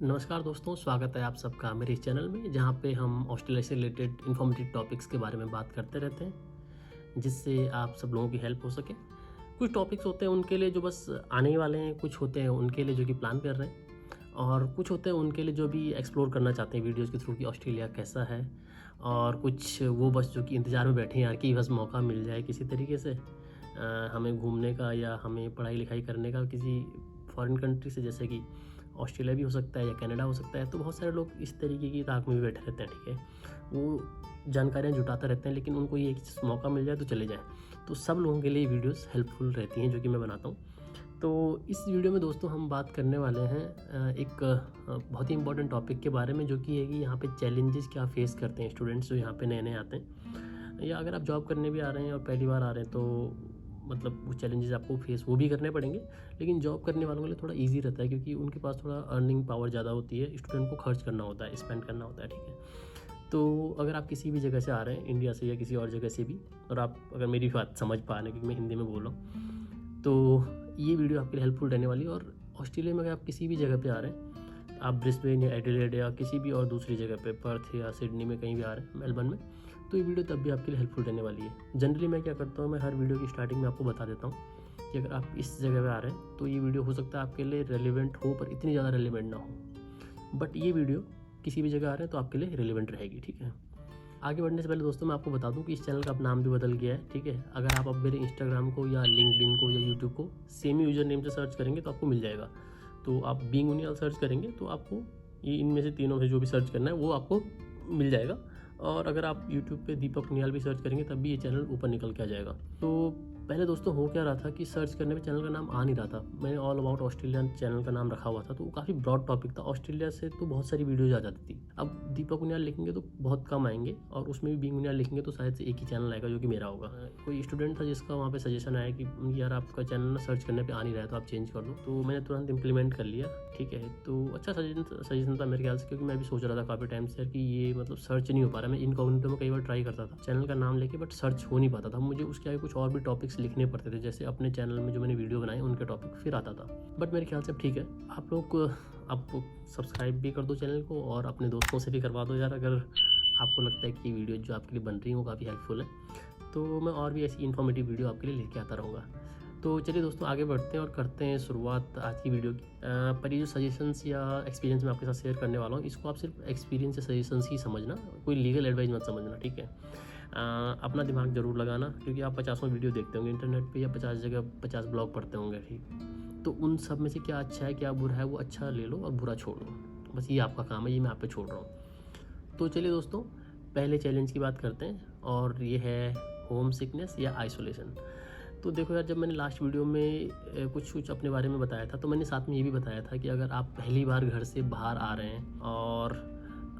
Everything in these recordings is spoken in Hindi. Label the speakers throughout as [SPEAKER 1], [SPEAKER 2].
[SPEAKER 1] नमस्कार दोस्तों, स्वागत है आप सबका मेरे इस चैनल में, जहाँ पे हम ऑस्ट्रेलिया से रिलेटेड इन्फॉर्मेटिव टॉपिक्स के बारे में बात करते रहते हैं, जिससे आप सब लोगों की हेल्प हो सके। कुछ टॉपिक्स होते हैं उनके लिए जो बस आने ही वाले हैं, कुछ होते हैं उनके लिए जो कि प्लान कर रहे हैं, और कुछ होते हैं उनके लिए जो भी एक्सप्लोर करना चाहते हैं वीडियोज़ के थ्रू कि ऑस्ट्रेलिया कैसा है, और कुछ वो बस जो कि इंतज़ार में बैठे हैं यार कि बस मौका मिल जाए किसी तरीके से हमें घूमने का या हमें पढ़ाई लिखाई करने का किसी फॉरेन कंट्री से, जैसे कि ऑस्ट्रेलिया भी हो सकता है या कनाडा हो सकता है। तो बहुत सारे लोग इस तरीके की ताक में भी बैठे रहते हैं, ठीक है। वो जानकारियाँ जुटाते रहते हैं, लेकिन उनको ये कि मौका मिल जाए तो चले जाएँ। तो सब लोगों के लिए वीडियोस हेल्पफुल रहती हैं जो कि मैं बनाता हूँ। तो इस वीडियो में दोस्तों हम बात करने वाले हैं एक बहुत ही इंपॉर्टेंट टॉपिक के बारे में, जो कि है कि यहाँ पे चैलेंजेस क्या फेस करते हैं स्टूडेंट्स जो यहाँ पे नए नए आते हैं, या अगर आप जॉब करने भी आ रहे हैं और पहली बार आ रहे हैं तो मतलब वो चैलेंजेस आपको फेस वो भी करने पड़ेंगे। लेकिन जॉब करने वालों के लिए थोड़ा इजी रहता है, क्योंकि उनके पास थोड़ा अर्निंग पावर ज़्यादा होती है, स्टूडेंट को खर्च करना होता है, स्पेंड करना होता है, ठीक है। तो अगर आप किसी भी जगह से आ रहे हैं, इंडिया से या किसी और जगह से भी, और आप अगर मेरी बात समझ पा रहे हैं क्योंकि मैं हिंदी में बोल रहा हूँ, तो ये वीडियो आपके लिए हेल्पफुल रहने वाली है। और ऑस्ट्रेलिया में अगर आप किसी भी जगह पे आ रहे हैं, आप ब्रिस्बेन या एडिलेड या किसी भी और दूसरी जगह पे, पर्थ या सिडनी में कहीं भी आ रहे हैं, मेलबर्न में, तो ये वीडियो तब भी आपके लिए हेल्पफुल रहने वाली है। जनरली मैं क्या करता हूँ, मैं हर वीडियो की स्टार्टिंग में आपको बता देता हूँ कि अगर आप इस जगह पे आ रहे हैं तो ये वीडियो हो सकता है आपके लिए रेलिवेंट हो, पर इतनी ज़्यादा रेलिवेंट ना हो। बट ये वीडियो किसी भी जगह आ रहे हैं तो आपके लिए रेलिवेंट रहेगी, ठीक है। आगे बढ़ने से पहले दोस्तों मैं आपको बता दूं कि इस चैनल का अब नाम भी बदल गया है, ठीक है। अगर आप अब मेरे इंस्टाग्राम को या लिंक्डइन को या यूट्यूब को सेम ही यूज़र नेम से सर्च करेंगे तो आपको मिल जाएगा। तो आप बीइंग उनियाल सर्च करेंगे तो आपको ये इनमें से तीनों में जो भी सर्च करना है वो आपको मिल जाएगा। और अगर आप यूट्यूब पे दीपक उनियाल भी सर्च करेंगे तब भी ये चैनल ऊपर निकल के आ जाएगा। तो पहले दोस्तों हो क्या रहा था कि सर्च करने पे चैनल का नाम आ नहीं रहा था। मैंने ऑल अबाउट ऑस्ट्रेलिया चैनल का नाम रखा हुआ था, तो वो काफ़ी ब्रॉड टॉपिक था, ऑस्ट्रेलिया से तो बहुत सारी वीडियोज आ जाती थी। अब दीपक उनियाल लिखेंगे तो बहुत कम आएंगे, और उसमें भी बीइंग उनियाल लिखेंगे तो शायद से एक ही चैनल आएगा जो कि मेरा होगा। कोई स्टूडेंट था जिसका वहाँ पे सजेशन आया कि यार आपका चैनल ना सर्च करने पे आ नहीं रहा है तो आप चेंज कर दो, तो मैंने तुरंत इंप्लीमेंट कर लिया, ठीक है। तो अच्छा सजेशन था मेरे ख्याल से, क्योंकि मैं भी सोच रहा था काफ़ी टाइम से कि ये मतलब सर्च नहीं हो पा रहा। मैं इनकॉग्निटो में कई बार ट्राई करता था चैनल का नाम लेके, बट सर्च हो नहीं पाता था। मुझे उसके आगे कुछ और भी टॉपिक्स लिखने पड़ते थे, जैसे अपने चैनल में जो मैंने वीडियो बनाए उनके टॉपिक फिर आता था। बट मेरे ख्याल से अब ठीक है। आप लोग आप सब्सक्राइब भी कर दो चैनल को, और अपने दोस्तों से भी करवा दो यार, अगर आपको लगता है कि वीडियो जो आपके लिए बन रही है वो काफ़ी हेल्पफुल है, तो मैं और भी ऐसी इन्फॉर्मेटिव वीडियो आपके लिए लेके आता रहूँगा। तो चलिए दोस्तों आगे बढ़ते हैं और करते हैं शुरुआत आज की वीडियो की। पर ये जो सजेशंस या एक्सपीरियंस मैं आपके साथ शेयर करने वाला हूँ, इसको आप सिर्फ एक्सपीरियंस या सजेशंस ही समझना, कोई लीगल एडवाइस मत समझना, ठीक है। अपना दिमाग ज़रूर लगाना, क्योंकि आप 50 वीडियो देखते होंगे इंटरनेट पे, या 50 जगह 50 ब्लॉग पढ़ते होंगे, ठीक। तो उन सब में से क्या अच्छा है क्या बुरा है, वो अच्छा ले लो और बुरा छोड़ दो, बस ये आपका काम है, ये मैं आप पे छोड़ रहा हूँ। तो चलिए दोस्तों पहले चैलेंज की बात करते हैं, और ये है होम सिकनेस या आइसोलेशन। तो देखो यार, जब मैंने लास्ट वीडियो में कुछ अपने बारे में बताया था, तो मैंने साथ में ये भी बताया था कि अगर आप पहली बार घर से बाहर आ रहे हैं और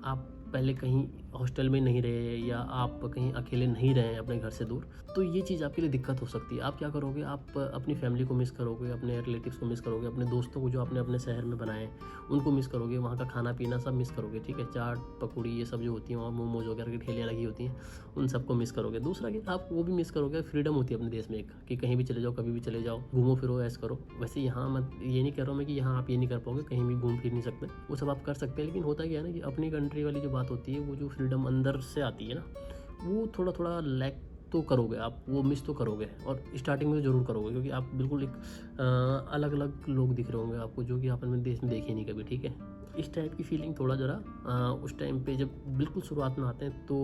[SPEAKER 1] आप पहले कहीं हॉस्टल में नहीं रहे, या आप कहीं अकेले नहीं रहे हैं अपने घर से दूर, तो ये चीज़ आपके लिए दिक्कत हो सकती है। आप क्या करोगे, आप अपनी फैमिली को मिस करोगे, अपने रिलेटिव्स को मिस करोगे, अपने दोस्तों को जो आपने अपने शहर में बनाए उनको मिस करोगे, वहाँ का खाना पीना सब मिस करोगे, ठीक है। चाट पकौड़ी ये सब जो होती हैं, वहाँ मोमोज वगैरह की ठेलियाँ लगी होती हैं, उन सबको मिस करोगे। दूसरा कि आप वो भी मिस करोगे, फ्रीडम होती है अपने देश में एक, कि कहीं भी चले जाओ, कभी भी चले जाओ, घूमो फिरो, ऐसा करो। वैसे यहाँ मत, ये नहीं कह रहा हूँ मैं कि यहाँ आप ये नहीं कर पाओगे, कहीं भी घूम फिर नहीं सकते, वो सब आप कर सकते हैं। लेकिन होता क्या है ना कि अपनी कंट्री वाली जो बात होती है, वो जो फ्रीडम अंदर से आती है ना, वो थोड़ा थोड़ा लैक तो करोगे आप, वो मिस तो करोगे, और स्टार्टिंग में तो ज़रूर करोगे, क्योंकि आप बिल्कुल एक अलग अलग लोग दिख रहे होंगे आपको, जो कि आप अपने देश में देखे नहीं कभी, ठीक है। इस टाइप की फीलिंग थोड़ा ज़रा उस टाइम पे जब बिल्कुल शुरुआत में आते हैं तो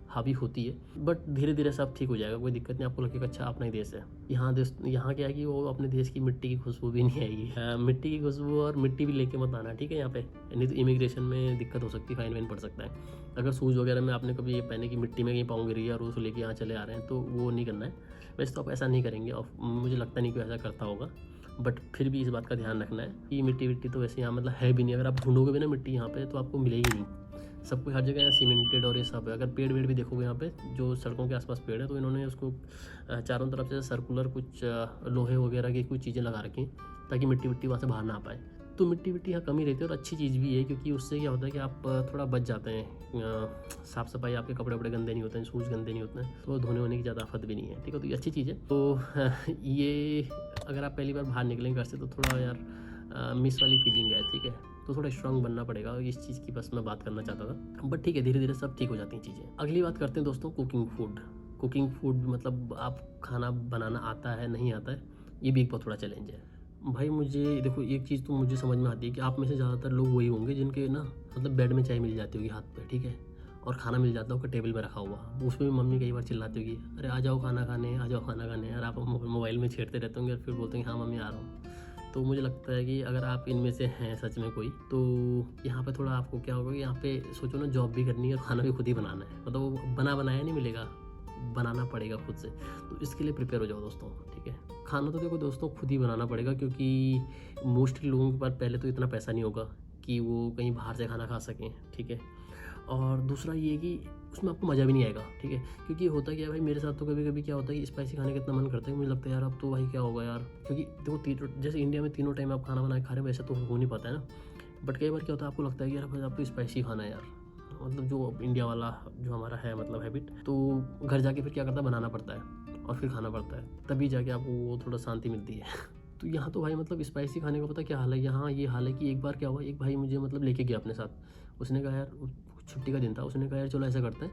[SPEAKER 1] हावी होती है, बट धीरे धीरे सब ठीक हो जाएगा, कोई दिक्कत नहीं। आपको लगेगा अच्छा अपना ही देश है। यहाँ क्या है कि वो अपने देश की मिट्टी की खुशबू भी नहीं आएगी, मिट्टी की खुशबू और मिट्टी भी लेके मत आना, ठीक है यहाँ पे, नहीं तो इमिग्रेशन में दिक्कत हो सकती है, फाइन वाइन पड़ सकता है। अगर शूज़ वगैरह में आपने कभी ये पहने कि मिट्टी में कहीं पाँव गिर गया और उसको लेके यहाँ चले आ रहे हैं, तो वो नहीं करना है। वैसे तो आप ऐसा नहीं करेंगे, और मुझे लगता नहीं कि ऐसा करता होगा, बट फिर भी इस बात का ध्यान रखना है कि मिट्टी तो वैसे यहाँ मतलब है भी नहीं। अगर आप ढूंढोगे भी ना मिट्टी यहाँ पे, तो आपको मिलेगी नहीं। सब कुछ हर जगह यहाँ सीमेंटेड और ये सब है। अगर पेड़ वेड़ भी देखोगे यहाँ पे, जो सड़कों के आसपास पेड़ है, तो इन्होंने उसको चारों तरफ से सर्कुलर कुछ लोहे वगैरह की कुछ चीज़ें लगा रखी ताकि मिट्टी वहाँ से बाहर ना आ पाए। तो मिट्टी यहाँ कम ही रहती है, और अच्छी चीज़ भी है, क्योंकि उससे क्या होता है कि आप थोड़ा बच जाते हैं। साफ़ सफाई, आपके कपड़े वपड़े गंदे नहीं होते हैं, शूज़ गंदे नहीं होते हैं, तो धोने वोने की ज़्यादा आफत भी नहीं है, ठीक है। तो ये अच्छी चीज़ है। तो ये अगर आप पहली बार बाहर निकलेंगे घर से, तो थोड़ा यार मिस वाली फीलिंग है, ठीक है। तो थोड़ा स्ट्रांग बनना पड़ेगा। इस चीज़ की बस मैं बात करना चाहता था, बट ठीक है, धीरे धीरे सब ठीक हो जाती हैं चीज़ें। अगली बात करते हैं दोस्तों कुकिंग फूड मतलब आप खाना बनाना आता है नहीं आता है, ये भी एक बहुत बड़ा चैलेंज है भाई। मुझे देखो एक चीज़ तो मुझे समझ में आती है कि आप में से ज़्यादातर लोग वही होंगे जिनके ना मतलब बेड में चाय मिल जाती होगी हाथ पे, ठीक है, और खाना मिल जाता होगा टेबल पे रखा हुआ, उसमें भी मम्मी कई बार चिल्लाती होगी, अरे आ जाओ खाना खाने, आ जाओ खाना खाने, और आप मोबाइल में छेड़ते रहते होंगे और फिर बोलते हैं हाँ मम्मी आ रहा हूँ। तो मुझे लगता है कि अगर आप इनमें से हैं सच में कोई, तो यहाँ पे थोड़ा आपको क्या होगा कि यहाँ पे सोचो ना, जॉब भी करनी है और खाना भी खुद ही बनाना है, मतलब वो बना बनाया नहीं मिलेगा, बनाना पड़ेगा खुद से। तो इसके लिए प्रिपेयर हो जाओ दोस्तों, ठीक है। खाना तो देखो दोस्तों खुद ही बनाना पड़ेगा, क्योंकि मोस्टली लोगों के पास पहले तो इतना पैसा नहीं होगा कि वो कहीं बाहर से खाना खा सकें, ठीक है। और दूसरा ये है कि उसमें आपको मज़ा भी नहीं आएगा, ठीक है, क्योंकि होता क्या है भाई, मेरे साथ तो कभी कभी क्या होता है कि स्पाइसी खाने का इतना मन करता है, मुझे लगता है यार अब तो भाई क्या होगा यार, क्योंकि देखो जैसे इंडिया में 3 टाइम आप खाना बना के खा रहे हैं, वैसे तो हो नहीं पाता है ना, बट कई बार क्या होता है आपको लगता है कि यार भाई अब तो स्पाइसी खाना है यार, मतलब जो इंडिया वाला जो हमारा है मतलब हैबिट, तो घर जाके फिर क्या करता है, बनाना पड़ता है और फिर खाना पड़ता है, तभी जाके आपको वो थोड़ा शांति मिलती है। तो यहाँ तो भाई मतलब स्पाइसी खाने का पता क्या हाल है, यहाँ ये हाल है कि एक बार क्या हुआ, एक भाई मुझे मतलब लेके गया अपने साथ, उसने कहा यार छुट्टी का दिन था, उसने कहा यार चलो ऐसा करते हैं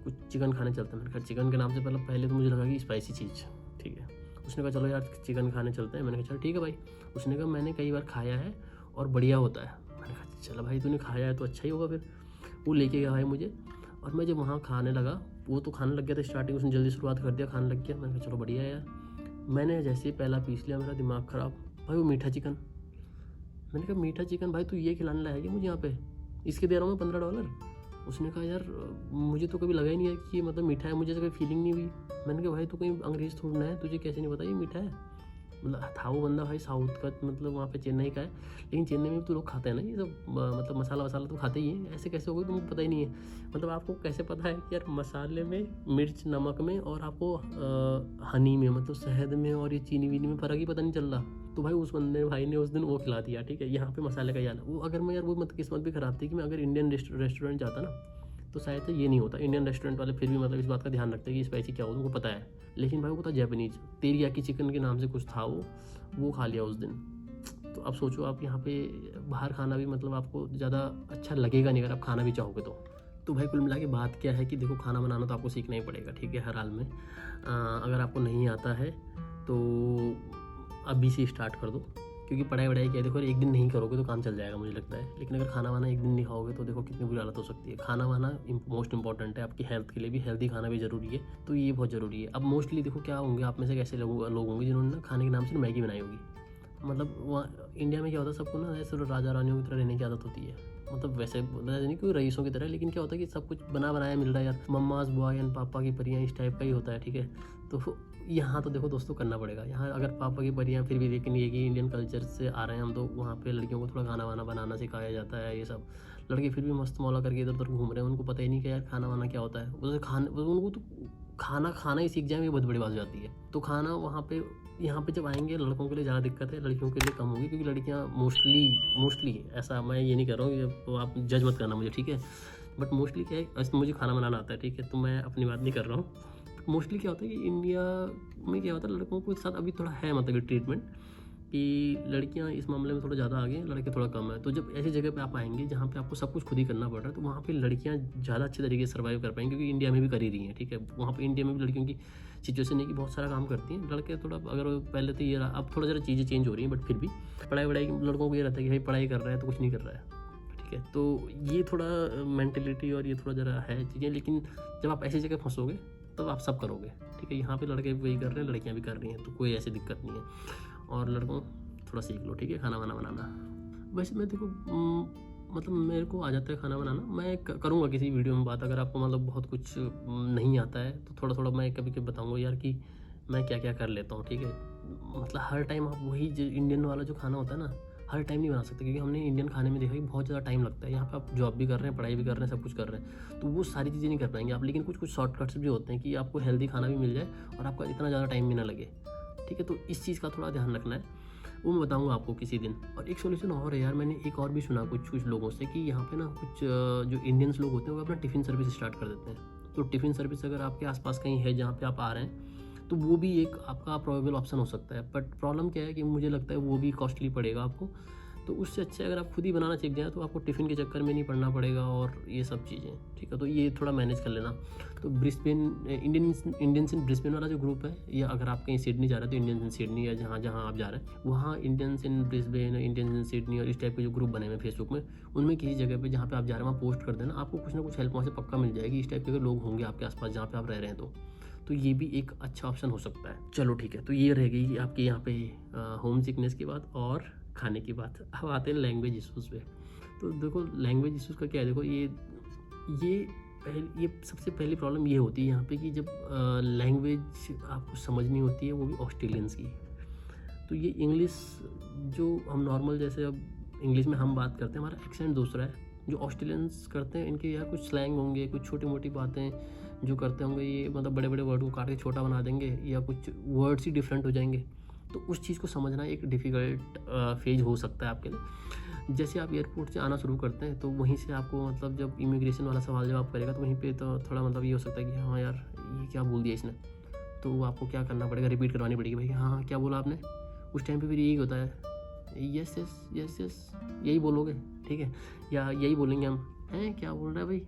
[SPEAKER 1] कुछ चिकन खाने चलते हैं। मैंने कहा चिकन के नाम से पहले तो मुझे लगा कि स्पाइसी चीज़, ठीक है। उसने कहा चलो यार चिकन खाने चलते हैं, मैंने कहा चलो ठीक है भाई। उसने कहा मैंने कई बार खाया है और बढ़िया होता है। मैंने कहा चलो भाई तूने खाया है तो अच्छा ही होगा। फिर वो लेके गया भाई मुझे, और मैं जब वहाँ खाने लगा, वो तो खाने लग गया था स्टार्टिंग, उसने जल्दी शुरुआत कर दिया, खाने लग गया। मैंने कहा चलो बढ़िया है यार। मैंने जैसे ही पहला पीस लिया, मेरा दिमाग ख़राब भाई, वो मीठा चिकन। मैंने कहा मीठा चिकन भाई तू ये खिलाने लाया मुझे यहाँ पे, इसके दे रहा हूँ मैं $15। उसने कहा यार मुझे तो कभी लगा ही नहीं है कि ये मतलब मीठा है, मुझे तो कोई फीलिंग नहीं हुई। मैंने कहा भाई तू कहीं अंग्रेज़ थोड़ा है, तुझे कैसे नहीं पता ये मीठा है। मतलब था वो बंदा भाई साउथ का, मतलब वहाँ पे चेन्नई का है, लेकिन चेन्नई में भी तो लोग खाते हैं ना ये सब, मतलब मसाला वसाला तो खाते ही हैं, ऐसे कैसे हो गए तुमको पता ही नहीं है। मतलब आपको कैसे पता है कि यार मसाले में, मिर्च नमक में, और आपको हनी में मतलब शहद में और ये चीनी वीनी में फ़र्क ही पता नहीं चल रहा। तो भाई उस बंदे भाई ने उस दिन वो खिला दिया, ठीक है। यहाँ पे मसाले का यार वो, अगर मैं यार वो मतलब किस्मत भी ख़राब थी कि मैं अगर इंडियन रेस्टोरेंट जाता ना, तो शायद से ये नहीं होता। इंडियन रेस्टोरेंट वाले फिर भी मतलब इस बात का ध्यान रखते हैं कि स्पाइसी क्या हो, उनको पता है। लेकिन भाई वो था जैपनीज, तेरियाकी चिकन के नाम से कुछ था, वो खा लिया उस दिन। तो अब सोचो आप यहाँ पे बाहर खाना भी मतलब आपको ज़्यादा अच्छा लगेगा नहीं अगर आप खाना भी चाहोगे तो भाई कुल मिला के बात क्या है कि देखो खाना बनाना तो आपको सीखना ही पड़ेगा, ठीक है, हर हाल में। अगर आपको नहीं आता है तो अभी से स्टार्ट कर दो, क्योंकि पढ़ाई वढ़ाई क्या है, देखो एक दिन नहीं करोगे तो काम चल जाएगा मुझे लगता है, लेकिन अगर खाना वाना एक दिन नहीं खाओगे तो देखो कितनी बुरी हालत हो सकती है। खाना वाना मोस्ट इंपॉर्टेंट है आपकी हेल्थ के लिए भी, हेल्दी खाना भी ज़रूरी है, तो ये बहुत ज़रूरी है। अब मोस्टली देखो क्या होंगे आप में से कैसे लोग होंगे जिन्होंने ना खाने के नाम से मैगी बनाई होगी। मतलब वहाँ इंडिया में क्या होता है, सबको ना ऐसे राजा रानियों की तरह रहने की आदत होती है, मतलब वैसे नहीं कोई रईसों की तरह, लेकिन क्या होता है कि सब कुछ बना बनाया मिल रहा है यार, मम्माज बॉय एंड पापा की परियां, इस टाइप का ही होता है, ठीक है। तो यहाँ तो देखो दोस्तों करना पड़ेगा। यहाँ अगर पापा की परियां फिर भी, लेकिन ये कि इंडियन कल्चर से आ रहे हैं हम, तो वहाँ पे लड़कियों को थोड़ा खाना वाना बनाना सिखाया जाता है। ये सब लड़के फिर भी मस्त मौला करके इधर उधर घूम रहे हैं, उनको पता ही नहीं कि यार खाना वाना क्या होता है। उसे उनको तो खाना ही सीख जाए, ये बहुत बड़ी बात हो जाती है। तो खाना वहाँ पे, यहाँ पे जब आएंगे लड़कों के लिए ज़्यादा दिक्कत है, लड़कियों के लिए कम होगी, क्योंकि लड़कियाँ मोस्टली ऐसा, मैं ये नहीं कर रहा हूँ, तो आप जज मत करना मुझे, ठीक है, बट मोस्टली क्या है, वैसे मुझे खाना बनाना आता है, ठीक है, तो मैं अपनी बात नहीं कर रहा हूँ। मोस्टली क्या होता है कि इंडिया में क्या होता है, लड़कों के साथ अभी थोड़ा है मतलब ये ट्रीटमेंट कि लड़कियां इस मामले में थोड़ा ज़्यादा आगे हैं, लड़के थोड़ा कम है। तो जब ऐसी जगह पे आप आएंगे जहाँ पे आपको सब कुछ खुद ही करना पड़ रहा है, तो वहाँ पे लड़कियां ज़्यादा अच्छे तरीके से सर्वाइव कर पाएंगी, क्योंकि इंडिया में भी कर ही रही हैं, ठीक है। वहाँ पे इंडिया में भी लड़कियों की सिचुएशन है कि बहुत सारा काम करती हैं, लड़के थोड़ा, अगर पहले तो ये रहा, अब थोड़ा ज़रा चीज़ें चेंज हो रही हैं, बट फिर भी पढ़ाई वढ़ाई लड़कों को ये रहता है कि भाई पढ़ाई कर रहा है तो कुछ नहीं कर रहा है, ठीक है। तो ये थोड़ा मेंटेलिटी और ये थोड़ा ज़रा है चीज़ें, लेकिन जब आप ऐसी जगह फंसोगे तब आप सब करोगे, ठीक है। यहाँ पे लड़के वही कर रहे हैं, लड़कियाँ भी कर रही हैं, तो कोई ऐसी दिक्कत नहीं है। और लड़कों थोड़ा सीख लो, ठीक है, खाना वाना बनाना। वैसे मैं देखो मतलब मेरे को आ जाता है खाना बनाना, मैं करूँगा किसी वीडियो में बात, अगर आपको मतलब बहुत कुछ नहीं आता है तो थोड़ा थोड़ा मैं कभी कभी बताऊँगा यार कि मैं क्या क्या कर लेता हूँ, ठीक है। मतलब हर टाइम आप वही जो इंडियन वाला जो खाना होता है ना, हर टाइम नहीं बना सकते, क्योंकि हमने इंडियन खाने में देखा कि बहुत ज़्यादा टाइम लगता है। यहाँ पे आप जॉब भी कर रहे हैं, पढ़ाई भी कर रहे हैं, सब कुछ कर रहे हैं, तो वो सारी चीज़ें नहीं कर पाएंगे आप। लेकिन कुछ कुछ शॉर्टकट्स भी होते हैं कि आपको हेल्दी खाना भी मिल जाए और आपका इतना ज़्यादा टाइम भी ना लगे, ठीक है। तो इस चीज़ का थोड़ा ध्यान रखना है, वो मैं बताऊंगा आपको किसी दिन। और एक सोल्यूशन और है यार, मैंने एक और भी सुना कुछ लोगों से कि यहाँ पे ना कुछ जो इंडियंस लोग होते हैं वो अपना टिफ़िन सर्विस स्टार्ट कर देते हैं। तो टिफ़िन सर्विस अगर आपके आसपास कहीं है जहाँ पे आप आ रहे हैं, तो वो भी एक आपका प्रोबेबल ऑप्शन हो सकता है। बट प्रॉब्लम क्या है कि मुझे लगता है वो भी कॉस्टली पड़ेगा आपको, तो उससे अच्छा अगर आप खुद ही बनाना सीख जाए तो आपको टिफ़िन के चक्कर में नहीं पड़ना पड़ेगा और ये सब चीज़ें, ठीक है। तो ये थोड़ा मैनेज कर लेना। तो ब्रिस्बेन इंडियंस इन ब्रिस्बेन वाला जो ग्रुप है, या अगर आप कहीं सिडनी जा रहे हैं तो इंडियंस इन सिडनी, या जहाँ जहाँ आप जा रहे हैं वहाँ Indians in Brisbane, Indians in Sydney और इस टाइप के जो ग्रुप बने हुए हैं फेसबुक में, उनमें किसी जगह पे जहाँ पे आप जा रहे हैं वहाँ पोस्ट कर देना, आपको कुछ ना कुछ हेल्प वहाँ से पक्का मिल जाएगी। इस टाइप के लोग होंगे आपके आसपास जहाँ पे आप रह रहे हैं, तो ये भी एक अच्छा ऑप्शन हो सकता है। चलो ठीक है, तो ये रह गई आपके यहाँ पे होम सिकनेस की बात और खाने की बात। अब आते हैं लैंग्वेज इशूज़ पे। तो देखो लैंग्वेज इशूज़ का क्या है, देखो ये सबसे पहली प्रॉब्लम ये होती है यहाँ पे कि जब लैंग्वेज आपको समझनी होती है, वो भी ऑस्ट्रेलियंस की। तो ये इंग्लिश जो हम नॉर्मल जैसे अब इंग्लिश में हम बात करते हैं, हमारा एक्सेंट दूसरा है। जो ऑस्ट्रेलियंस करते हैं इनके यार कुछ स्लैंग होंगे, कुछ छोटी मोटी बातें जो करते होंगे, ये मतलब बड़े बड़े वर्ड को काट के छोटा बना देंगे, या कुछ वर्ड्स ही डिफरेंट हो जाएंगे। तो उस चीज़ को समझना एक डिफ़िकल्ट फेज हो सकता है आपके लिए। जैसे आप एयरपोर्ट से आना शुरू करते हैं तो वहीं से आपको मतलब जब इमिग्रेशन वाला सवाल जवाब करेगा तो वहीं पे तो थोड़ा मतलब ये हो सकता है कि हाँ यार ये क्या बोल दिया इसने, तो आपको क्या करना पड़ेगा, रिपीट करवानी पड़ेगी, भाई हाँ क्या बोला आपने। उस टाइम पे फिर यही होता है, यस यस यस यस यही बोलोगे, ठीक है, या यही बोलेंगे हम, हैं क्या बोल रहा है भाई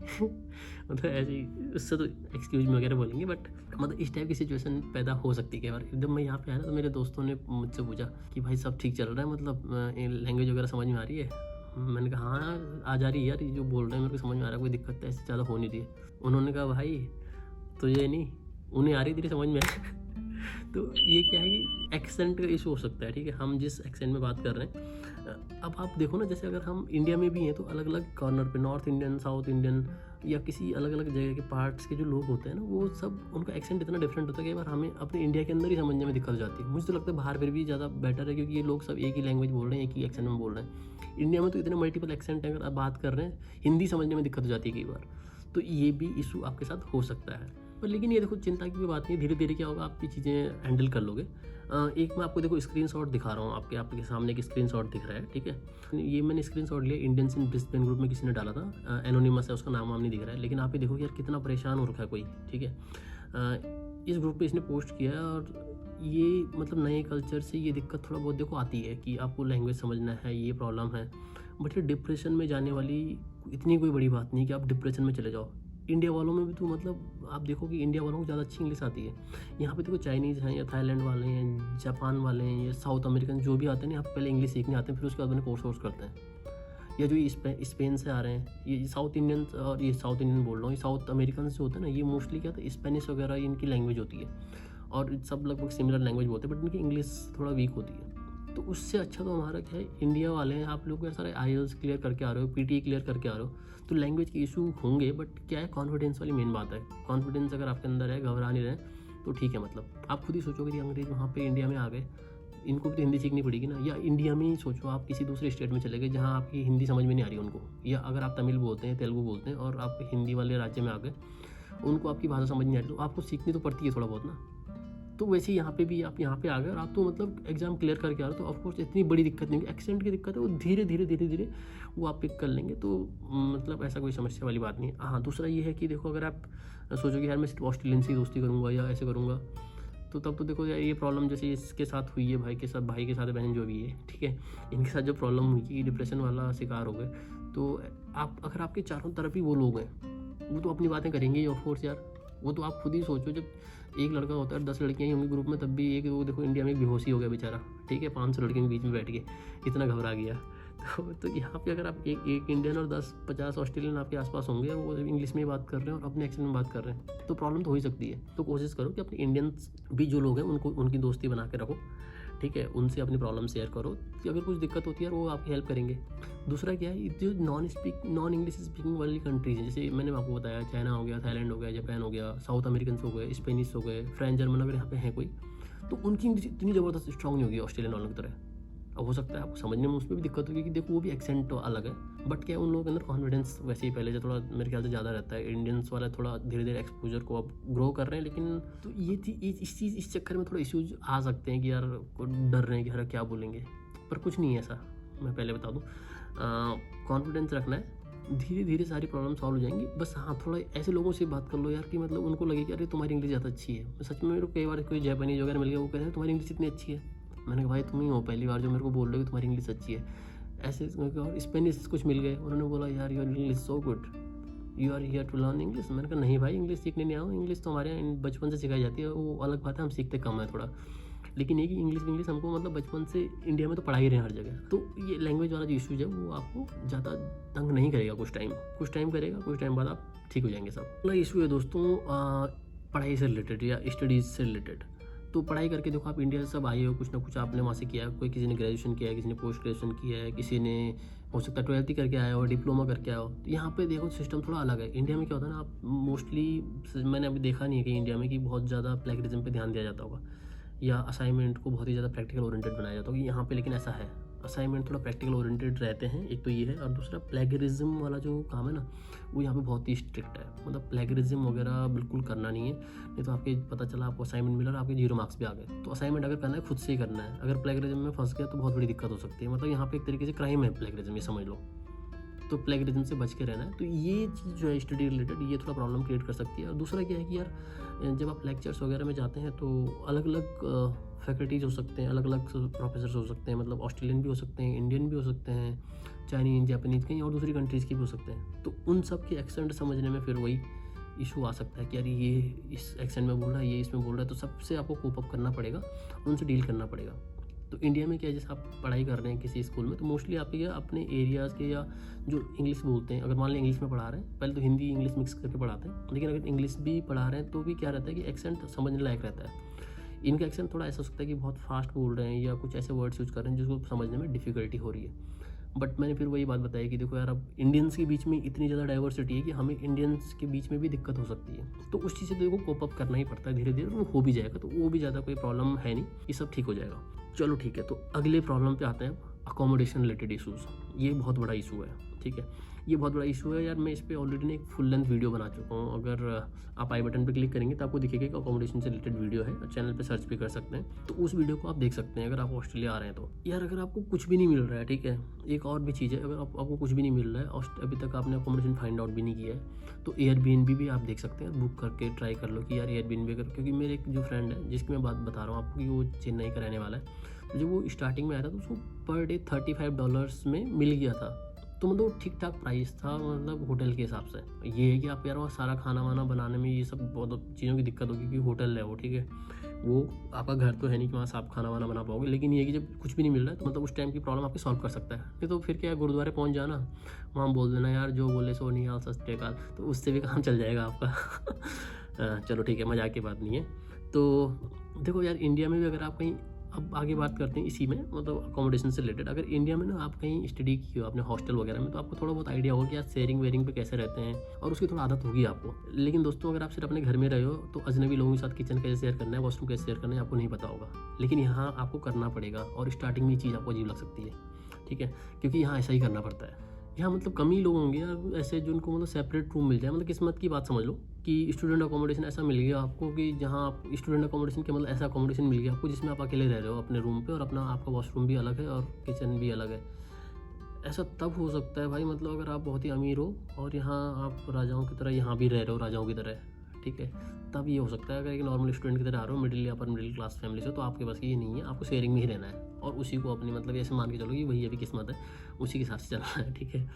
[SPEAKER 1] मतलब ऐसे ही, उससे तो एक्सक्यूज मी वगैरह बोलेंगे, बट मतलब इस टाइप की सिचुएशन पैदा हो सकती है कई बार। जब मैं यहाँ पे आया ना तो मेरे दोस्तों ने मुझसे पूछा कि भाई सब ठीक चल रहा है, मतलब लैंग्वेज वगैरह समझ में आ रही है। मैंने कहा हाँ आ जा रही है यार, ये जो बोल रहे हैं मेरे को समझ में आ रहा है, कोई दिक्कत है ऐसे ज़्यादा हो नहीं रही है। उन्होंने कहा भाई तुझे नहीं, उन्हें आ रही तेरी समझ में तो ये क्या है कि एक्सेंट का इशू हो सकता है, ठीक है, हम जिस एक्सेंट में बात कर रहे हैं। अब आप देखो ना, जैसे अगर हम इंडिया में भी हैं तो अलग अलग कॉर्नर पे नॉर्थ इंडियन, साउथ इंडियन या किसी अलग अलग जगह के पार्ट्स के जो लोग होते हैं ना, वो सब उनका एक्सेंट इतना डिफरेंट होता है कि बार हमें अपने इंडिया के अंदर ही समझने में दिक्कत हो जाती है। मुझे तो लगता है बाहर फिर भी ज़्यादा बेटर है, क्योंकि ये लोग सब एक ही लैंग्वेज बोल रहे हैं, एक ही एक्सेंट में बोल रहे हैं। इंडिया में तो इतने मल्टीपल एक्सेंट हैं, अगर आप बात कर रहे हैं हिंदी समझने में दिक्कत हो जाती है कई बार। तो ये भी इशू आपके साथ हो सकता है। पर लेकिन ये देखो चिंता की कोई बात नहीं, धीरे धीरे क्या होगा, आपकी चीज़ें हैंडल कर लोगे। एक मैं आपको देखो स्क्रीनशॉट दिखा रहा हूँ, आपके सामने एक स्क्रीनशॉट दिख रहा है, ठीक है। ये मैंने स्क्रीनशॉट लिया, इंडियंस इन ब्रिस्बेन ग्रुप में किसी ने डाला था, एनोनिमस है, उसका नाम वाम नहीं दिख रहा है, लेकिन आप ये देखो यार कितना परेशान हो रखा है कोई, ठीक है। इस ग्रुप पे इसने पोस्ट किया है, और ये मतलब नए कल्चर से ये दिक्कत थोड़ा बहुत देखो आती है कि आपको लैंग्वेज समझना है, ये प्रॉब्लम है। बट ये डिप्रेशन में जाने वाली इतनी कोई बड़ी बात नहीं कि आप डिप्रेशन में चले जाओ। इंडिया वालों में भी तो मतलब आप देखो कि इंडिया वालों को ज़्यादा अच्छी इंग्लिश आती है। यहाँ पे देखो चाइनीज़ हैं, या थाईलैंड वाले हैं, जापान वाले हैं, या साउथ अमेरिकन जो भी आते हैं ना, यहाँ पे पहले इंग्लिश सीखने आते हैं, फिर उसके बाद उन्हें कोर्स करते हैं। या जो ये स्पेन से आ रहे हैं, ये साउथ इंडियन, और ये साउथ इंडियन बोल रहा हूँ, ये साउथ अमेरिकन जो होते हैं ना, ये मोस्टली क्या होता है, स्पेनिश वगैरह इनकी लैंग्वेज होती है, और सब लगभग सिमिलर लैंग्वेज बोलते हैं, बट इनकी इंग्लिश थोड़ा वीक होती है। तो उससे अच्छा तो हमारा क्या है, इंडिया वाले हैं, आप लोग सारे IELTS क्लियर करके आ रहे हो, PTE क्लियर करके आ रहे हो, तो लैंग्वेज के इशू होंगे, बट क्या है, कॉन्फिडेंस वाली मेन बात है। कॉन्फिडेंस अगर आपके अंदर है, घबरा नहीं रहे, तो ठीक है। मतलब आप खुद ही सोचोगे कि अंग्रेज वहाँ पे इंडिया में आ गए, इनको भी तो हिंदी सीखनी पड़ेगी ना। या इंडिया में ही सोचो, आप किसी दूसरे स्टेट में चले गए जहाँ आपकी हिंदी समझ में नहीं आ रही उनको, या अगर आप तमिल बोलते हैं, तेलुगु बोलते हैं, और आप हिंदी वाले राज्य में आ गए, उनको आपकी भाषा समझ नहीं आ रही, तो आपको सीखनी तो पड़ती है थोड़ा बहुत ना। तो वैसे ही यहाँ पे भी आप यहाँ पे आ गए और आप तो मतलब एग्जाम क्लियर करके आ रहे हो, तो ऑफकोर्स इतनी बड़ी दिक्कत नहीं होगी। एक्सेंट की दिक्कत है, वो धीरे धीरे वो आप पिक कर लेंगे, तो मतलब ऐसा कोई समस्या वाली बात नहीं है। हाँ, दूसरा ये है कि देखो, अगर आप सोचोगे यार मैं सिर्फ ऑस्ट्रेलियन से दोस्ती करूँगा या ऐसे करूँगा, तो तब तो देखो यार ये प्रॉब्लम जैसे इसके साथ हुई है, भाई के साथ बहन जो भी है, ठीक है, इनके साथ जो प्रॉब्लम हुई कि डिप्रेशन वाला शिकार हो गए। तो आप अगर आपके चारों तरफ ही वो लोग हैं, वो तो अपनी बातें करेंगे ही ऑफकोर्स यार। वो तो आप खुद ही सोचो, जब एक लड़का होता है 10 लड़कियाँ ही होंगी ग्रुप में, तब भी एक वो देखो इंडिया में बेहोशी हो गया बेचारा, ठीक है, 500 लड़कियों के बीच में बैठ के इतना घबरा गया। तो यहाँ पे अगर आप एक इंडियन और 10-50 ऑस्ट्रेलियन आपके आसपास होंगे, वो इंग्लिश में ही बात कर रहे हैं और अपने एक्सेंट में बात कर रहे हैं, तो प्रॉब्लम तो हो ही सकती है। तो कोशिश करो कि अपने इंडियंस भी जो लोग हैं उनकी दोस्ती बना के रखो, ठीक है, उनसे अपनी प्रॉब्लम शेयर करो कि अगर कुछ दिक्कत होती है वो आपकी हेल्प करेंगे। दूसरा क्या है, जो नॉन इंग्लिश स्पीकिंग वाली कंट्रीज हैं, जैसे मैंने आपको बताया चाइना हो गया, थाईलैंड हो गया, जापान हो गया, साउथ अमेरिकन हो गए, स्पेनिश हो गए, फ्रेंच, जर्मन, अगर यहाँ पे हैं कोई, तो उनकी इंग्लिश इतनी ज़बरदस्त स्ट्रॉन्ग नहीं होगी ऑस्ट्रेलियन वालों की तरह। अब हो सकता है आपको समझने में उसमें भी दिक्कत होगी कि देखो वो भी एक्सेंट तो अलग है, बट क्या उन लोगों के अंदर कॉन्फिडेंस वैसे ही पहले से थोड़ा मेरे ख्याल से ज़्यादा रहता है। इंडियंस वाला थोड़ा धीरे धीरे एक्सपोजर को अब ग्रो कर रहे हैं, लेकिन तो ये थी इस चक्कर में थोड़ा इश्यूज आ सकते हैं कि यार डर रहे हैं कि यार क्या बोलेंगे, पर कुछ नहीं है ऐसा, मैं पहले बता दूँ। कॉन्फिडेंस रखना है, धीरे धीरे सारी प्रॉब्लम सॉल्व हो जाएंगी। बस हाँ, थोड़ा ऐसे लोगों से बात कर लो यार कि मतलब उनको लगे कि अरे तुम्हारी इंग्लिश ज़्यादा अच्छी है। सच में मेरे को कई बार कोई जापानीज वगैरह मिल गया, वो कहते हैं तुम्हारी इंग्लिश इतनी अच्छी है। मैंने कहा भाई तुम ही हो पहली बार जो मेरे को बोल रहे हो कि तुम्हारी इंग्लिश अच्छी है। ऐसे और स्पेनिश कुछ मिल गए, उन्होंने बोला यार your English so good, you are here to learn English. मैंने कहा नहीं भाई, इंग्लिश सीखने नहीं आया हूँ, इंग्लिश तो हमारे यहाँ बचपन से सिखाई जाती है, वो अलग बात है, हम सीखते कम है थोड़ा, लेकिन ये कि इंग्लिश हमको मतलब बचपन से इंडिया में तो पढ़ा ही रहे हैं हर जगह। तो ये लैंग्वेज वाला जो इशू है वो आपको ज़्यादा तंग नहीं करेगा, कुछ टाइम करेगा, कुछ टाइम बाद आप ठीक हो जाएंगे सब। अगला इशू है दोस्तों पढ़ाई से रिलेटेड या स्टडीज़ से रिलेटेड। तो पढ़ाई करके देखो, आप इंडिया से सब आए हो, कुछ ना कुछ आपने वहाँ से किया है, कोई किसी ने ग्रेजुएशन किया है, किसी ने पोस्ट ग्रेजुएशन किया है, किसी ने हो सकता है 12th ही करके आया हो, डिप्लोमा करके आया हो। तो यहाँ पे देखो सिस्टम थोड़ा अलग है। इंडिया में क्या होता है ना, आप मोस्टली, मैंने अभी देखा नहीं है कि इंडिया में कि बहुत ज़्यादा प्लेगरिज्म पे ध्यान दिया जाता होगा या असाइनमेंट को बहुत ही ज़्यादा प्रैक्टिकल ओरिएंटेड बनाया जाता होगा। यहाँ पे लेकिन ऐसा है, असाइनमेंट थोड़ा प्रैक्टिकल ओरिएंटेड रहते हैं, एक तो ये है, और दूसरा प्लेगरिज्म वाला जो काम है ना वो यहाँ पे बहुत ही स्ट्रिक्ट है। मतलब प्लेगरिज्म वगैरह बिल्कुल करना नहीं है, नहीं तो आपके पता चला आपको असाइनमेंट मिला और आपके 0 मार्क्स भी आ गए। तो असाइनमेंट अगर करना है खुद से ही करना है, अगर प्लेगरिज्म में फंस गया तो बहुत बड़ी दिक्कत हो सकती है। मतलब यहाँ पे एक तरीके से क्राइम है प्लेगरिज्म, ये समझ लो। तो प्लेगरिज्म से बच के रहना है। तो ये चीज़ जो है स्टडी रिलेटेड, ये थोड़ा प्रॉब्लम क्रिएट कर सकती है। और दूसरा क्या है कि यार जब आप लेक्चर्स वगैरह में जाते हैं तो अलग अलग फैकल्टीज हो सकते हैं, अलग अलग प्रोफेसर्स हो सकते हैं, मतलब ऑस्ट्रेलियन भी हो सकते हैं, इंडियन भी हो सकते हैं, चाइनीज, जापानीज, कहीं और दूसरी कंट्रीज़ की भी हो सकते हैं। तो उन सब के एक्सेंट समझने में फिर वही इशू आ सकता है कि यार ये इस एक्सेंट में बोल रहा है, ये इसमें बोल रहा है, तो सबसे आपको कोप अप करना पड़ेगा, उनसे डील करना पड़ेगा। तो इंडिया में क्या है, जैसे आप पढ़ाई कर रहे हैं किसी स्कूल में, तो मोस्टली आप क्या अपने एरियाज़ के या जो इंग्लिश बोलते हैं, अगर मान लें इंग्लिश में पढ़ा रहे हैं, पहले तो हिंदी इंग्लिश मिक्स करके पढ़ाते हैं, लेकिन अगर इंग्लिश भी पढ़ा रहे हैं तो भी क्या रहता है कि एक्सेंट समझने लायक रहता है। इनका एक्सेंट थोड़ा ऐसा हो सकता है कि बहुत फास्ट बोल रहे हैं या कुछ ऐसे वर्ड्स यूज़ कर रहे हैं जिसको समझने में डिफ़िकल्टी हो रही है। बट मैंने फिर वही बात बताई कि देखो यार, अब इंडियंस के बीच में इतनी ज़्यादा डाइवर्सिटी है कि हमें इंडियंस के बीच में भी दिक्कत हो सकती है। तो उस चीज़ से देखो कोप अप करना ही पड़ता है धीरे धीरे, वो हो भी जाएगा, तो वो भी ज़्यादा कोई प्रॉब्लम है नहीं, ये सब ठीक हो जाएगा। चलो ठीक है, तो अगले प्रॉब्लम पे आते हैं, अकोमोडेशन रिलेटेड इशूज़। ये बहुत बड़ा इशू है, ठीक है, ये बहुत बड़ा इशू है यार। मैं इस पर ऑलरेडी ने एक फुल लेंथ वीडियो बना चुका हूँ, अगर आप आई बटन पे क्लिक करेंगे तो आपको दिखेगा कि अकोमोडेशन से रिलेटेड वीडियो है, चैनल पे सर्च भी कर सकते हैं, तो उस वीडियो को आप देख सकते हैं अगर आप ऑस्ट्रेलिया आ रहे हैं तो। यार अगर आपको कुछ भी नहीं मिल रहा है, ठीक है, एक और भी चीज़ है, अगर आपको कुछ भी नहीं मिल रहा है, अभी तक आपने अकोमोडेशन फाइंड आउट भी नहीं किया है, तो एयरबीएनबी भी आप देक सकते हैं, बुक करके ट्राई कर लो कि यार एयरबीएनबी अगर, क्योंकि मेरे एक जो फ्रेंड है जिसकी मैं बात बता रहा हूँ आपको कि वो चेन्नई का रहने वाला है, तो जब वो स्टार्टिंग में आया था तो उसको पर डे $35 में मिल गया था। तो मतलब ठीक ठाक प्राइस था, मतलब होटल के हिसाब से। ये है कि आप यार वहाँ सारा खाना वाना बनाने में ये सब बहुत चीज़ों की दिक्कत होगी, क्योंकि होटल है वो, ठीक है, वो आपका घर तो है नहीं कि वहाँ से आप खाना वाना बना पाओगे। लेकिन ये है कि जब कुछ भी नहीं मिल रहा है तो मतलब उस टाइम की प्रॉब्लम आपकी सॉल्व कर सकता है। नहीं तो फिर क्या है, गुरुद्वारे पहुँच जाना, वहाँ बोल देना यार जो बोले सो निहाल सत श्रीकाल, तो उससे भी काम चल जाएगा आपका। चलो ठीक है, मजाक की बात नहीं है। तो देखो यार, इंडिया में भी अगर आप कहीं, अब आगे बात करते हैं इसी में, मतलब अकोमोडेशन से रिलेटेड, अगर इंडिया में ना आप कहीं स्टडी की हो आपने हॉस्टल वगैरह में, तो आपको थोड़ा बहुत आइडिया होगा कि यार शेयरिंग वेयरिंग पे कैसे रहते हैं, और उसकी थोड़ा आदत होगी आपको। लेकिन दोस्तों, अगर आप सिर्फ अपने घर में रहे हो तो अजनबी लोगों के साथ किचन कैसे शेयर करना है, वॉशरूम कैसे शेयर करना है, आपको नहीं पता होगा। लेकिन यहाँ आपको करना पड़ेगा, और स्टार्टिंग में ये चीज़ आपको अजीब लग सकती है, ठीक है, क्योंकि यहाँ ऐसा ही करना पड़ता है। यहाँ मतलब कम ही लोग होंगे यार ऐसे जिनको मतलब सेपरेट रूम मिल जाए, मतलब किस्मत की बात समझ लो कि स्टूडेंट अकोमोडेशन ऐसा मिल गया आपको कि जहाँ आप स्टूडेंट अकोमोडेशन के मतलब ऐसा अकोमोडेशन मिल गया आपको जिसमें आप अकेले रह रहे हो अपने रूम पे, और अपना आपका वॉशरूम भी अलग है और किचन भी अलग है। ऐसा तब हो सकता है भाई, मतलब अगर आप बहुत ही अमीर हो और यहाँ आप राजाओं की तरह यहाँ भी रह रहे हो, राजाओं की तरह, ठीक है, तब ये हो सकता है। अगर एक नॉर्मल स्टूडेंट की तरह आ रहे हो, मिडिल या अपर मिडिल क्लास फैमिली से, तो आपके पास ये नहीं है, आपको शेयरिंग में ही रहना है, और उसी को अपनी मतलब ऐसे मान के चलो कि वही अभी किस्मत है, उसी के हिसाब से चलना है, ठीक है।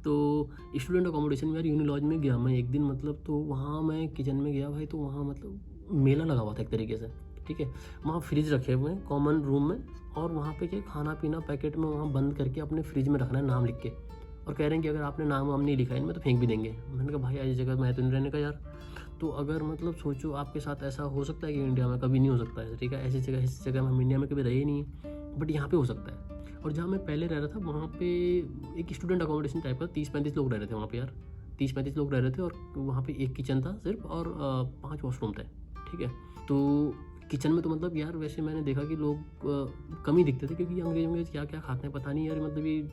[SPEAKER 1] तो स्टूडेंट अकोमोडेशन में यार यूनिलॉज में गया मैं एक दिन, मतलब तो वहाँ मैं किचन में गया भाई, तो वहाँ मतलब मेला लगा हुआ था एक तरीके से, ठीक है। वहाँ फ्रिज रखे हुए हैं कॉमन रूम में, और वहाँ पे क्या खाना पीना पैकेट में वहाँ बंद करके अपने फ्रिज में रखना है नाम लिख के, और कह रहे हैं कि अगर आपने नाम वाम नहीं लिखा इनमें तो फेंक भी देंगे। मैंने कहा भाई ऐसी जगह मैं तो नहीं रहने का यार। तो अगर मतलब सोचो आपके साथ ऐसा हो सकता है कि इंडिया में कभी नहीं हो सकता है, ठीक है, ऐसी जगह हम इंडिया में कभी रहे ही नहीं है, बट यहाँ पे हो सकता है। और जहाँ मैं पहले रह रहा था वहाँ पे एक स्टूडेंट अकोमोडेशन टाइप का 30-35 लोग रह रहे थे वहाँ पे यार, 30-35 लोग रह रहे थे, और वहाँ पे एक किचन था सिर्फ, और 5 वॉशरूम थे, ठीक है। तो किचन में तो मतलब यार वैसे मैंने देखा कि लोग कम ही दिखते थे, क्योंकि अंग्रेज क्या क्या खाते हैं पता नहीं यार, मतलब ये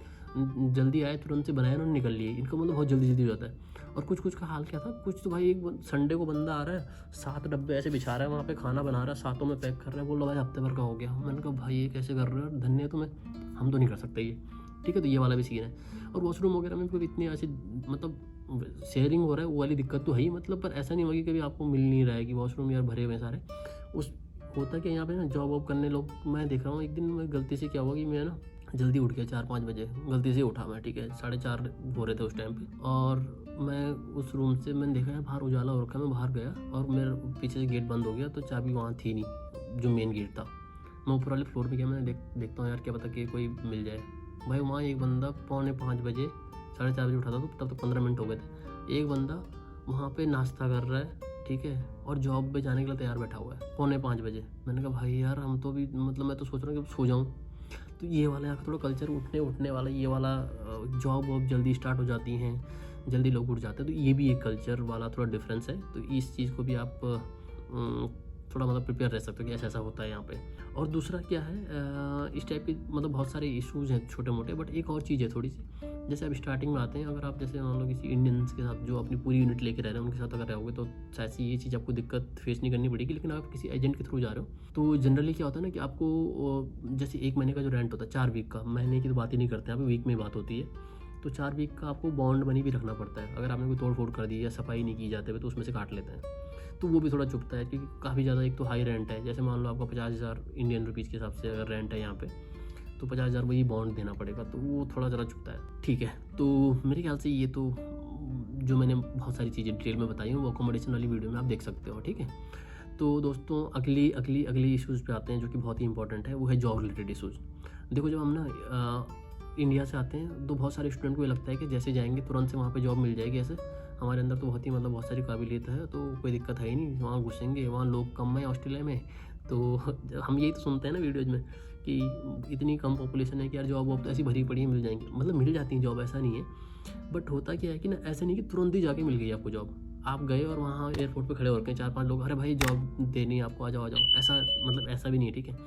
[SPEAKER 1] जल्दी आए तुरंत से बनाया उन्होंने निकल लिए, इनका मतलब बहुत जल्दी हो जाता है। और कुछ का हाल क्या था, कुछ तो भाई एक संडे को बंदा आ रहा है 7 डब्बे ऐसे बिछा रहा है वहाँ पे, खाना बना रहा है, 7 में पैक कर रहा है, बोल रहा भाई हफ्ते भर का हो गया। मैंने कहा भाई ये कैसे कर रहे हो, धन्य तुम्हें, हम तो नहीं कर सकते ये, ठीक है। तो ये वाला भी सीन है। और वॉशरूम वगैरह में भी इतनी ऐसी मतलब शेयरिंग हो रहा है, वो वाली दिक्कत तो है ही, मतलब पर ऐसा नहीं होगी कभी आपको मिल नहीं रहा है कि वॉशरूम यार भरे हुए सारे। उस होता क्या यहाँ पे ना जॉब वॉब करने लोग, मैं देख रहा हूँ एक दिन मैं गलती से क्या हुआ कि मैं ना जल्दी उठ गया 4-5 बजे, गलती से उठा मैं, ठीक है, 4:30 हो रहे थे उस टाइम पे। और मैं उस रूम से मैंने देखा है बाहर उजाला हो रखा है, मैं बाहर गया और मेरे पीछे से गेट बंद हो गया, तो चाबी वहाँ थी नहीं जो मेन गेट था। मैं ऊपर वाले फ्लोर पे गया, मैं देखता हूँ यार क्या पता कि कोई मिल जाए। भाई वहाँ एक बंदा 4:45 बजे, 4:30 बजे उठा था, तो तब तक 15 मिनट हो गए थे। एक बंदा वहाँ पे नाश्ता कर रहा है, ठीक है, और जॉब पे जाने के लिए तैयार बैठा हुआ है 4:45 बजे। मैंने कहा भाई यार हम तो भी, मतलब मैं तो सोच रहा हूँ कि सो जाऊँ। तो ये वाला यहाँ थोड़ा कल्चर उठने वाला, ये वाला जॉब वॉब जल्दी स्टार्ट हो जाती हैं, जल्दी लोग उठ जाते हैं, तो ये भी एक कल्चर वाला थोड़ा डिफरेंस है। तो इस चीज़ को भी आप थोड़ा मतलब प्रिपेयर रह सकते हो कि ऐसा ऐसा होता है यहाँ पे। और दूसरा क्या है, इस टाइप के मतलब बहुत सारे इश्यूज़ हैं छोटे मोटे, बट एक और चीज़ है थोड़ी सी, जैसे अब स्टार्टिंग में आते हैं, अगर आप जैसे मान लो किसी इंडियंस के साथ जो अपनी पूरी यूनिट लेके रह रहे हैं उनके साथ अगर रहोगे तो शायद से ये चीज़ आपको दिक्कत फेस नहीं करनी पड़ेगी। लेकिन आप किसी एजेंट के थ्रू जा रहे हो तो जनरली क्या होता है ना कि आपको जैसे 1 महीने का जो रेंट होता है, 4 वीक का, महीने की तो बात ही नहीं करते, यहाँ पे वीक में बात होती है, तो 4 वीक का आपको बॉन्ड मनी भी रखना पड़ता है। अगर आपने कोई तोड़ फोड़ कर दी या सफाई नहीं की जाते हुए तो उसमें से काट लेते हैं, तो वो भी थोड़ा चुभता है, क्योंकि काफ़ी ज़्यादा एक तो हाई रेंट है। जैसे मान लो आपका 50,000 इंडियन रुपीज़ के हिसाब से अगर रेंट है यहाँ पे, तो 50,000 वही बॉन्ड देना पड़ेगा, तो वो थोड़ा ज़रा चुभता है, ठीक है। तो मेरे ख्याल से ये तो जो मैंने बहुत सारी चीज़ें डिटेल में बताई हूँ वो अकोमोडेशन वाली वीडियो में आप देख सकते हो, ठीक है। तो दोस्तों अगली इश्यूज़ पे आते हैं जो कि बहुत ही इंपॉर्टेंट है, वो है जॉब रिलेटेड इश्यूज़। देखो जब हम ना इंडिया से आते हैं तो बहुत सारे स्टूडेंट को ये लगता है कि जैसे जाएंगे तुरंत से वहाँ पे जॉब मिल जाएगी। ऐसे हमारे अंदर तो बहुत ही मतलब बहुत सारी काबिलियत है, तो कोई दिक्कत है ही नहीं, वहाँ घुसेंगे, वहाँ लोग कम है ऑस्ट्रेलिया में। तो हम यही तो सुनते हैं ना वीडियोज़ में कि इतनी कम पॉपुलेशन है कि यार जॉब वॉब तो ऐसी भरी पड़ी है, मिल जाएंगी, मतलब मिल जाती हैं जॉब, ऐसा नहीं है। बट होता क्या है कि ना, ऐसा नहीं कि तुरंत ही जाके मिल गई आपको जॉब। आप गए और वहाँ एयरपोर्ट पे खड़े हो रखे हैं 4-5 लोग, अरे भाई जॉब देनी है आपको, आ जाओ आ जाओ, ऐसा मतलब ऐसा भी नहीं है, ठीक है।